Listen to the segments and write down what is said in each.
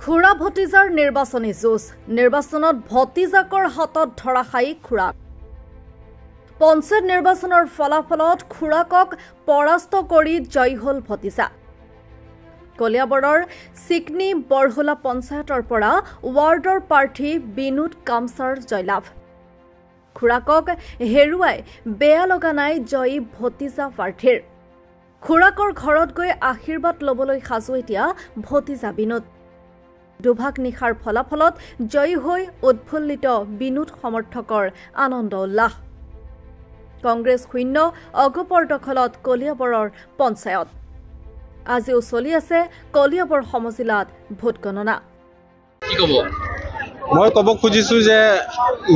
খুৰা ভতিজাৰ নিৰ্বাচনী যুঁজ নিৰ্বাচনত ভতিজাকৰ হাতত ধৰাশায়ী খুৰাক পঞ্চায়ত নিৰ্বাচনৰ ফলাফলত খুৰাকক পৰাস্ত কৰি জয় হল ভতিজা কলিয়াবৰৰ চিকনি বৰহুলা পঞ্চায়তৰ পৰা ৱাৰ্ডৰ প্ৰাৰ্থী বিনোদ কামছাৰ জয়লাভ খুৰাকক হেৰুৱাই বেয়া লগা নাই জয়ী ভতিজা প্ৰাৰ্থীৰ খুৰাকৰ ঘৰত গৈ আশীৰ্বাদ লবলৈ সাজু এতিয়া ভতিজা বিনোদ দুভাগ নিশাৰ ফলাফলত জয়ী হৈ উৎফুল্লিত বিনোদ সমৰ্থকৰ আনন্দ উল্লাস কংগ্ৰেছ শূন্য অগপৰ দখলত কলিয়াবৰৰ পঞ্চায়ত আজিও চলি আছে কলিয়াবৰ সমজিলাত ভোট গণনা কি কব মই কব খুজিছো যে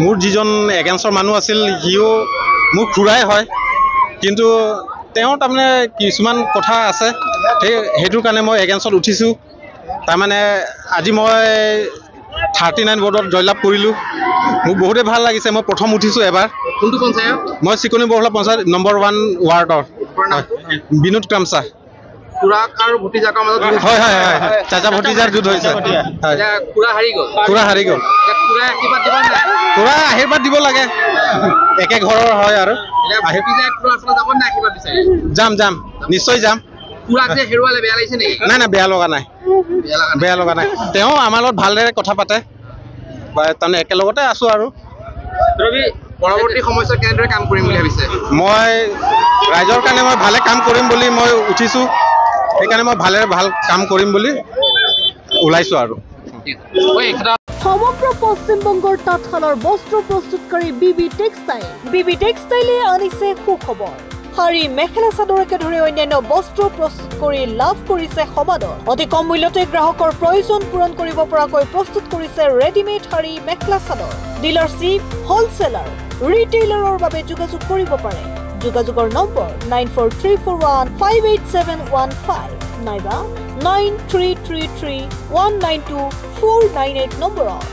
মোৰ যিজন এগেন্সৰ মানুহ আছিল হিও মোৰ খুৰাই হয় কিন্তু তেওঁ তাৰমানে কিছুমান কথা আছে সেইটোৰ কাৰণে মই এগেন্সত উঠিছো তাৰমানে আজি মই 39 বৰ্ডত জয়লাভ কৰিলোঁ মোক বহুতে ভাল লাগিছে মই প্ৰথম উঠিছোঁ এবাৰ কোনটো পঞ্চায়ত মই চিকনি বৰহুলা পঞ্চায়ত নম্বৰ 1 ৱাৰ্ডৰ বিনোদ কামছা খুৰাক আৰু ভতিজাকৰ মাজত হয় হয় হয় চাচা ভতিজাৰ যুদ্ধ হৈছে খুৰা হাৰি গ'ল খুৰা আশীৰ্বাদ দিব লাগে একে ঘৰৰ হয় আৰু যাম যাম নিশ্চয় যাম নাই নাই বেয়া লগা নাই তেওঁ আমাৰ লগত ভালদৰে কথা পাতে তাৰমানে একেলগতে আছো আৰু পৰৱৰ্তী সময়ত কেনেদৰে কাম কৰিম বুলি ভাবিছে মই ৰাইজৰ কাৰণে মই ভালে কাম কৰিম বুলি মই উঠিছোঁ সেইকাৰণে মই ভাল কাম কৰিম বুলি ওলাইছোঁ আৰু সমগ্ৰ পশ্চিম বংগৰ তাঁতশালৰ বস্ত্ৰ প্ৰস্তুতকাৰী বিবি টেক্সটাইলে আনিছে সুখবৰ শাৰী মেখেলা চাদৰকে ধৰি অন্যান্য বস্ত্ৰ প্ৰস্তুত কৰি লাভ কৰিছে সমাদৰ অতি কম মূল্যতে গ্ৰাহকৰ প্ৰয়োজন পূৰণ কৰিব পৰাকৈ প্ৰস্তুত কৰিছে ৰেডিমেড শাৰী মেখেলা চাদৰ ডিলাৰশ্বিপ হোলচেলাৰ ৰিটেইলাৰৰ বাবে যোগাযোগ কৰিব পাৰে যোগাযোগৰ নম্বৰ 9434158715 নাইবা 9333192498 নম্বৰত